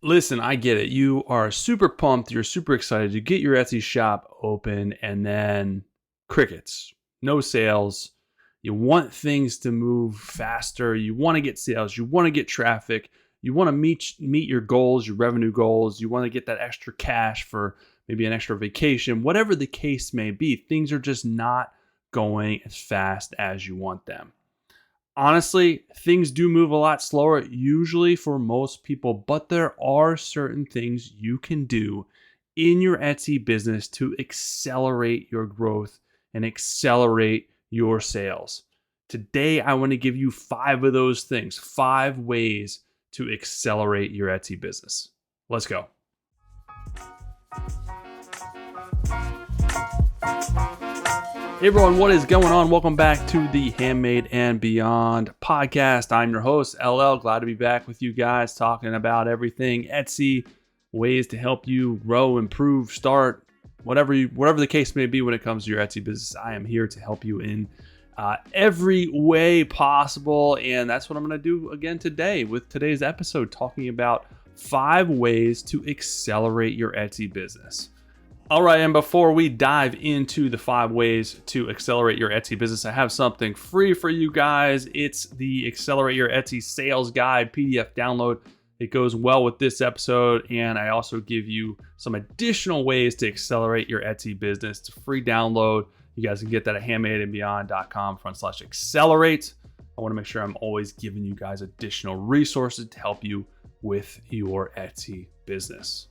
Listen, I get it. You are super pumped. You're super excited to get your Etsy shop open, and then crickets, no sales. You want things to move faster. You want to get sales. You want to get traffic. You want to meet your goals, your revenue goals. You want to get that extra cash for maybe an extra vacation, whatever the case may be. Things are just not going as fast as you want them. Honestly, things do move a lot slower, usually for most people, but there are certain things you can do in your Etsy business to accelerate your growth and accelerate your sales. Today, I want to give you 5 of those things, 5 ways to accelerate your Etsy business. Let's go. Hey everyone, what is going on? Welcome back to the Handmade and Beyond podcast. I'm your host, LL. Glad to be back with you guys talking about everything Etsy, ways to help you grow, improve, start, whatever the case may be when it comes to your Etsy business. I am here to help you in every way possible, and that's what I'm going to do again today with today's episode, talking about 5 ways to accelerate your Etsy business. All right, and before we dive into the 5 ways to accelerate your Etsy business, I have something free for you guys. It's the Accelerate Your Etsy Sales Guide PDF download. It goes well with this episode, and I also give you some additional ways to accelerate your Etsy business. It's a free download. You guys can get that at handmadeandbeyond.com/accelerate. I want to make sure I'm always giving you guys additional resources to help you with your Etsy business.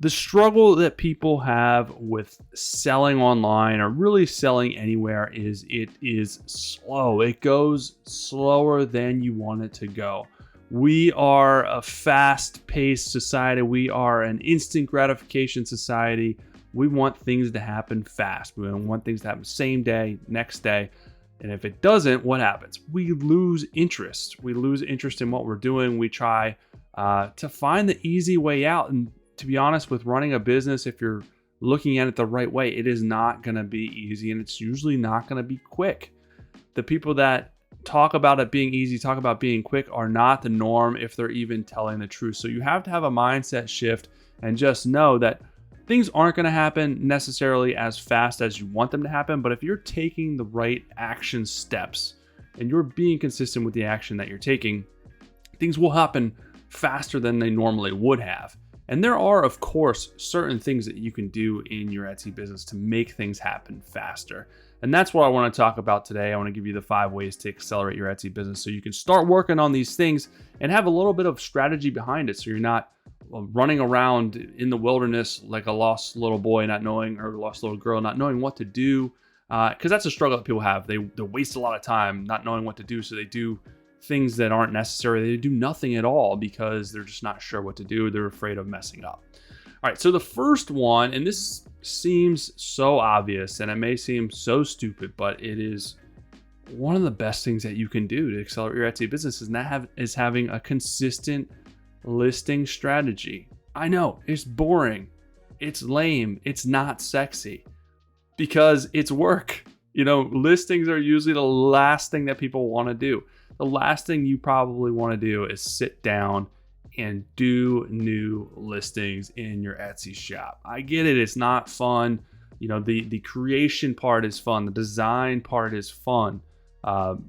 The struggle that people have with selling online or really selling anywhere is it is slow. It goes slower than you want it to go. We are a fast-paced society. We are an instant gratification society. We want things to happen fast. We want things to happen same day, next day. And if it doesn't, what happens? We lose interest. We lose interest in what we're doing. We try to find the easy way out. And to be honest, with running a business, if you're looking at it the right way, it is not going to be easy, and it's usually not going to be quick. The people that talk about it being easy, talk about being quick, are not the norm if they're even telling the truth. So you have to have a mindset shift and just know that things aren't going to happen necessarily as fast as you want them to happen, but if you're taking the right action steps and you're being consistent with the action that you're taking, things will happen faster than they normally would have. And there are, of course, certain things that you can do in your Etsy business to make things happen faster. And that's what I want to talk about today. I want to give you the 5 ways to accelerate your Etsy business so you can start working on these things and have a little bit of strategy behind it, so you're not running around in the wilderness like a lost little boy not knowing, or lost little girl not knowing what to do. Because that's a struggle that people have. They waste a lot of time not knowing what to do, so they do things that aren't necessary. They do nothing at all because they're just not sure what to do. They're afraid of messing up. All right, so the first one, and this seems so obvious and it may seem so stupid, but it is one of the best things that you can do to accelerate your Etsy business, is having a consistent listing strategy. I know it's boring, it's lame, it's not sexy, because it's work. You know, listings are usually the last thing that people want to do. The last thing you probably want to do is sit down and do new listings in your Etsy shop. I get it. It's not fun. You know, the creation part is fun. The design part is fun.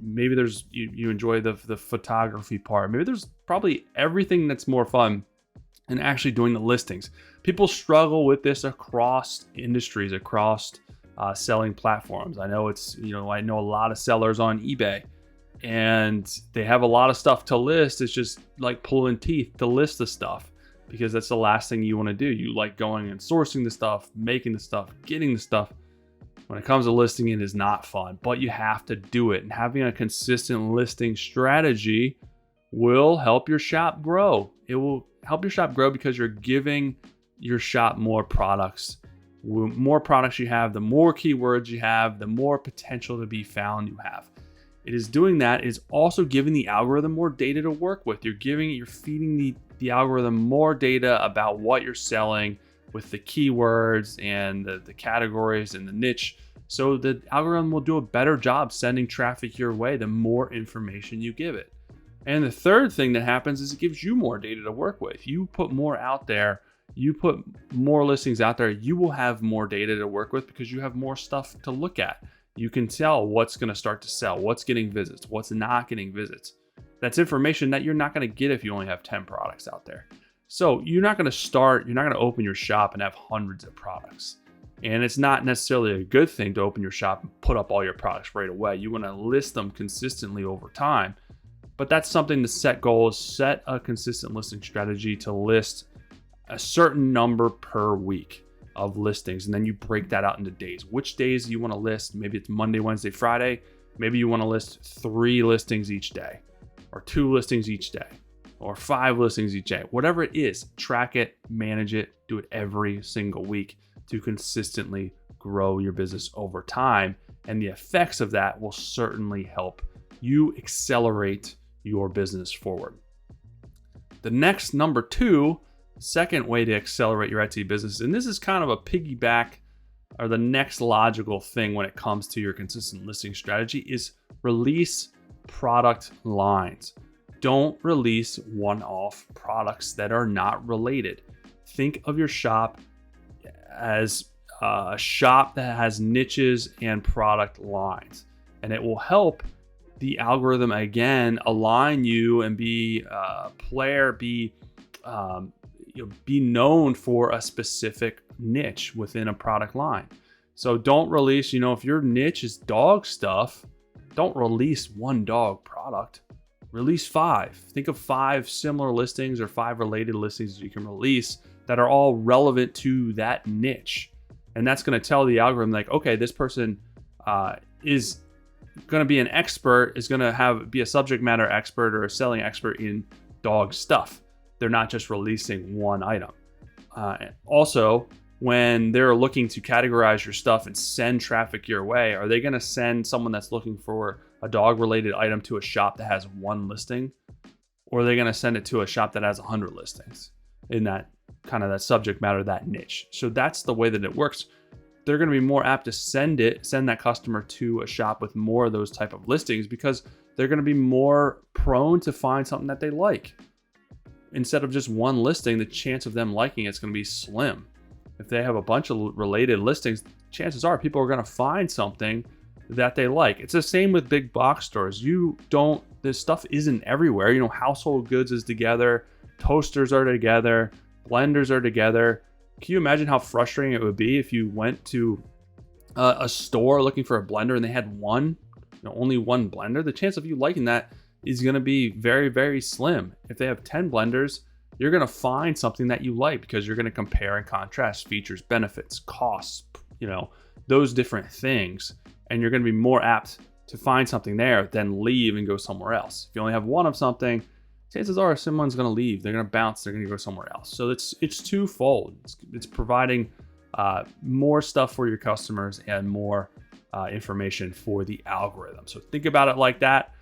Maybe there's you enjoy the photography part. Maybe there's probably everything that's more fun than actually doing the listings. People struggle with this across industries, across selling platforms. I know I know a lot of sellers on eBay, and they have a lot of stuff to list. It's just like pulling teeth to list the stuff, because that's the last thing you want to do. You like going and sourcing the stuff, making the stuff, getting the stuff. When it comes to listing, it is not fun, but you have to do it. And having a consistent listing strategy will help your shop grow. It will help your shop grow because you're giving your shop more products. The more products you have, the more keywords you have, the more potential to be found you have. It is doing that. Is also giving the algorithm more data to work with. You're feeding the algorithm more data about what you're selling with the keywords and the categories and the niche. So the algorithm will do a better job sending traffic your way the more information you give it. And the third thing that happens is it gives you more data to work with. You put more out there, you put more listings out there, you will have more data to work with because you have more stuff to look at. You can tell what's going to start to sell, what's getting visits, what's not getting visits. That's information that you're not going to get if you only have 10 products out there. So you're not going to open your shop and have hundreds of products. And it's not necessarily a good thing to open your shop and put up all your products right away. You want to list them consistently over time. But that's something to set goals, set a consistent listing strategy to list a certain number per week of listings. And then you break that out into days. Which days do you want to list? Maybe it's Monday, Wednesday, Friday. Maybe you want to list 3 listings each day, or 2 listings each day, or 5 listings each day. Whatever it is, track it, manage it, do it every single week to consistently grow your business over time. And the effects of that will certainly help you accelerate your business forward. The next, number 2, second way to accelerate your Etsy business, and this is kind of a piggyback or the next logical thing when it comes to your consistent listing strategy, is release product lines. Don't release one-off products that are not related. Think of your shop as a shop that has niches and product lines, and it will help the algorithm again align you and be a player, be known for a specific niche within a product line. So don't release, if your niche is dog stuff, don't release one dog product. Release 5. Think of 5 similar listings or 5 related listings you can release that are all relevant to that niche. And that's going to tell the algorithm, like, okay, this person is going to be an expert, is going to be a subject matter expert or a selling expert in dog stuff. They're not just releasing one item. Also, when they're looking to categorize your stuff and send traffic your way, are they going to send someone that's looking for a dog related item to a shop that has 1 listing? Or are they going to send it to a shop that has 100 listings in that kind of that subject matter, that niche? So that's the way that it works. They're going to be more apt to send that customer to a shop with more of those type of listings because they're going to be more prone to find something that they like. Instead of just 1 listing, the chance of them liking it's going to be slim. If they have a bunch of related listings, chances are people are going to find something that they like. It's the same with big box stores. This stuff isn't everywhere. Household goods is together, toasters are together, blenders are together. Can you imagine how frustrating it would be if you went to a store looking for a blender and they had only one blender? The chance of you liking that is going to be very, very slim. If they have 10 blenders, you're going to find something that you like because you're going to compare and contrast features, benefits, costs, those different things. And you're going to be more apt to find something there than leave and go somewhere else. If you only have 1 of something, chances are someone's going to leave. They're going to bounce. They're going to go somewhere else. So it's twofold. It's providing more stuff for your customers and more information for the algorithm. So think about it like that.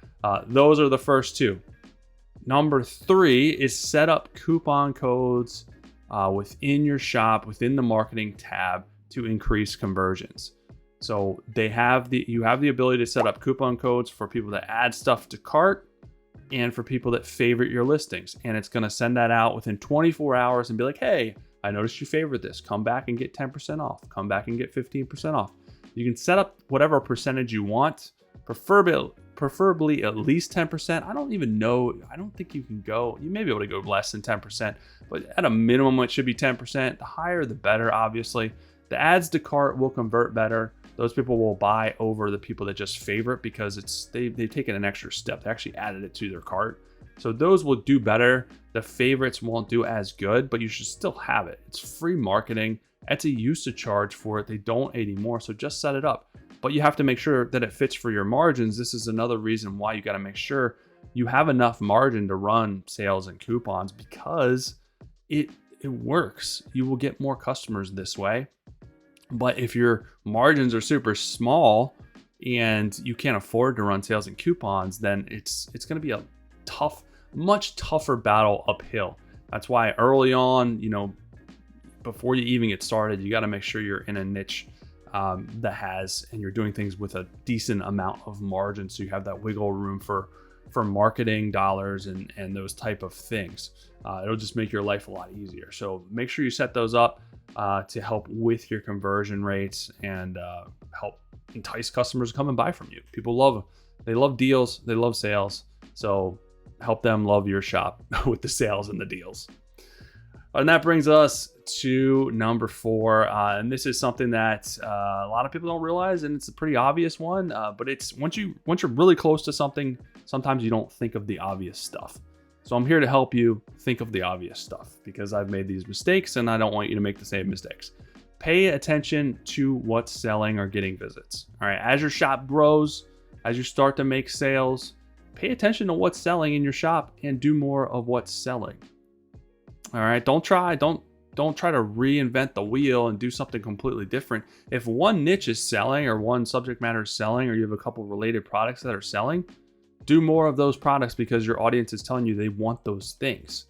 Those are the first 2. Number 3 is set up coupon codes within your shop, within the marketing tab to increase conversions. So you have the ability to set up coupon codes for people that add stuff to cart and for people that favorite your listings. And it's going to send that out within 24 hours and be like, hey, I noticed you favorite this. Come back and get 10% off. Come back and get 15% off. You can set up whatever percentage you want, preferably at least 10%. I don't think you can go. You may be able to go less than 10%, but at a minimum, it should be 10%. The higher, the better, obviously. The ads to cart will convert better. Those people will buy over the people that just favorite because they've taken an extra step. They actually added it to their cart. So those will do better. The favorites won't do as good, but you should still have it. It's free marketing. Etsy used to charge for it. They don't anymore. So just set it up. But you have to make sure that it fits for your margins. This is another reason why you got to make sure you have enough margin to run sales and coupons because it works. You will get more customers this way. But if your margins are super small and you can't afford to run sales and coupons, then it's going to be a much tougher battle uphill. That's why early on, before you even get started, you got to make sure you're in a niche and you're doing things with a decent amount of margin, so you have that wiggle room for for marketing dollars and those type of things. It'll just make your life a lot easier. So make sure you set those up to help with your conversion rates and help entice customers to come and buy from you. People love deals, they love sales. So help them love your shop with the sales and the deals. And that brings us to number 4. And this is something that a lot of people don't realize, and it's a pretty obvious one. But it's once you're really close to something, sometimes you don't think of the obvious stuff. So I'm here to help you think of the obvious stuff because I've made these mistakes and I don't want you to make the same mistakes. Pay attention to what's selling or getting visits. All right, as your shop grows, as you start to make sales, pay attention to what's selling in your shop and do more of what's selling. All right, don't try to reinvent the wheel and do something completely different. If one niche is selling or one subject matter is selling or you have a couple related products that are selling, do more of those products because your audience is telling you they want those things.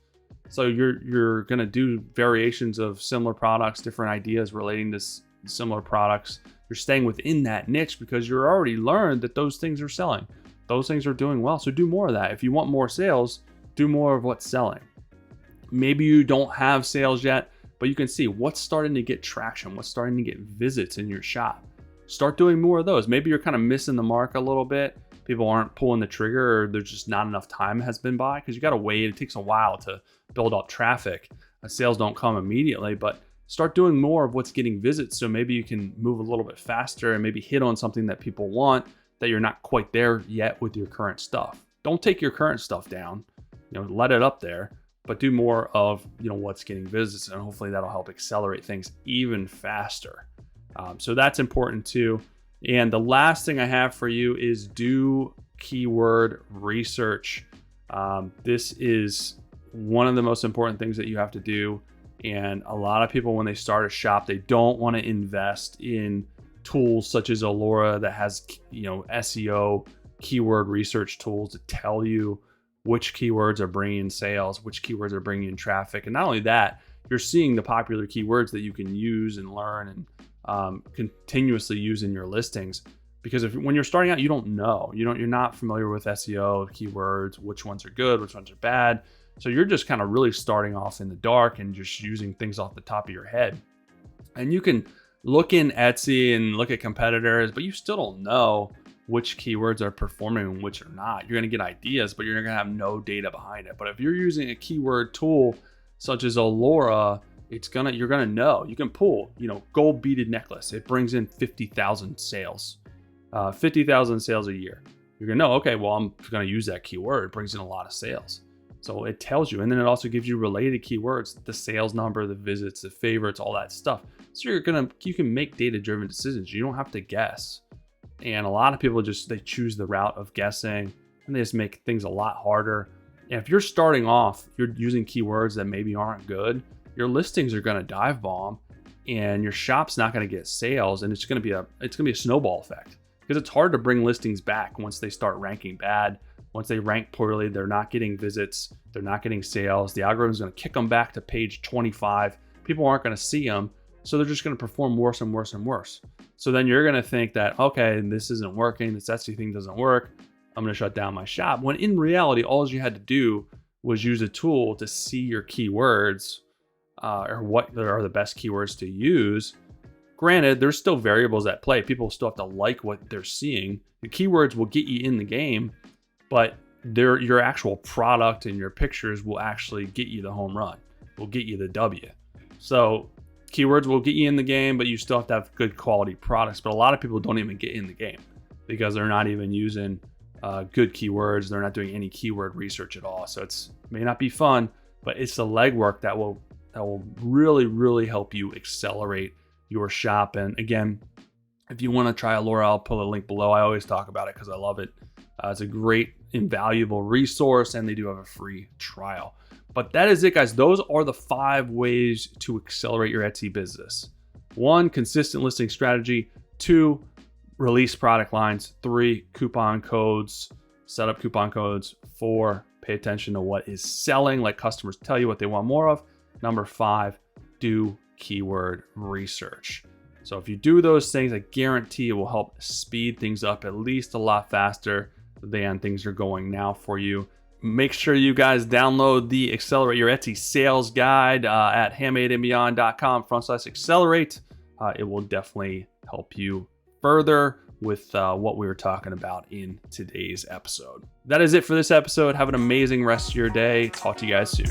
So you're going to do variations of similar products, different ideas relating to similar products. You're staying within that niche because you're already learned that those things are selling. Those things are doing well. So do more of that. If you want more sales, do more of what's selling. Maybe you don't have sales yet, but you can see what's starting to get traction, what's starting to get visits in your shop. Start doing more of those. Maybe you're kind of missing the mark a little bit. People aren't pulling the trigger or there's just not enough time has been by because you got to wait. It takes a while to build up traffic. Sales don't come immediately, but start doing more of what's getting visits. So maybe you can move a little bit faster and maybe hit on something that people want that you're not quite there yet with your current stuff. Don't take your current stuff down, let it up there, but do more of, what's getting visits, and hopefully that'll help accelerate things even faster. So that's important too. And the last thing I have for you is do keyword research. This is one of the most important things that you have to do. And a lot of people, when they start a shop, they don't want to invest in tools such as Allura that has, SEO keyword research tools to tell you which keywords are bringing in sales, which keywords are bringing in traffic. And not only that, you're seeing the popular keywords that you can use and learn and continuously use in your listings. Because when you're starting out, you don't know, you're not familiar with SEO keywords, which ones are good, which ones are bad. So you're just kind of really starting off in the dark and just using things off the top of your head. And you can look in Etsy and look at competitors, but you still don't know which keywords are performing and which are not. You're going to get ideas, but you're going to have no data behind it. But if you're using a keyword tool such as Allura, you're gonna know. You can pull, gold beaded necklace. It brings in 50,000 sales, 50,000 sales a year. You're gonna know, okay, well, I'm gonna use that keyword. It brings in a lot of sales. So it tells you, and then it also gives you related keywords, the sales number, the visits, the favorites, all that stuff. So you can make data-driven decisions. You don't have to guess. And a lot of people they choose the route of guessing, and they just make things a lot harder. And if you're starting off, you're using keywords that maybe aren't good, your listings are going to dive bomb and your shop's not going to get sales, and it's going to be a snowball effect because it's hard to bring listings back once they start ranking bad. Once they rank poorly, they're not getting visits, they're not getting sales. The algorithm is going to kick them back to page 25. People aren't going to see them, so they're just going to perform worse and worse and worse. So then you're going to think that, okay, this isn't working, this Etsy thing doesn't work, I'm going to shut down my shop. When in reality, all you had to do was use a tool to see your keywords or what are the best keywords to use. Granted, there's still variables at play. People still have to like what they're seeing. The keywords will get you in the game, but your actual product and your pictures will actually get you the home run, will get you the W. So keywords will get you in the game, but you still have to have good quality products. But a lot of people don't even get in the game because they're not even using good keywords. They're not doing any keyword research at all. So it may not be fun, but it's the legwork that will really, really help you accelerate your shop. And again, if you want to try Allura, I'll put a link below. I always talk about it because I love it. It's a great, invaluable resource, and they do have a free trial. But that is it, guys. Those are the 5 ways to accelerate your Etsy business. 1, consistent listing strategy. 2, release product lines. 3, coupon codes, set up coupon codes. 4, pay attention to what is selling, let customers tell you what they want more of. Number 5, do keyword research. So if you do those things, I guarantee it will help speed things up at least a lot faster. than things are going now for you. Make sure you guys download the Accelerate Your Etsy Sales Guide at handmadeandbeyond.com/accelerate. It will definitely help you further with what we were talking about in today's episode. That is it for this episode. Have an amazing rest of your day. Talk to you guys soon.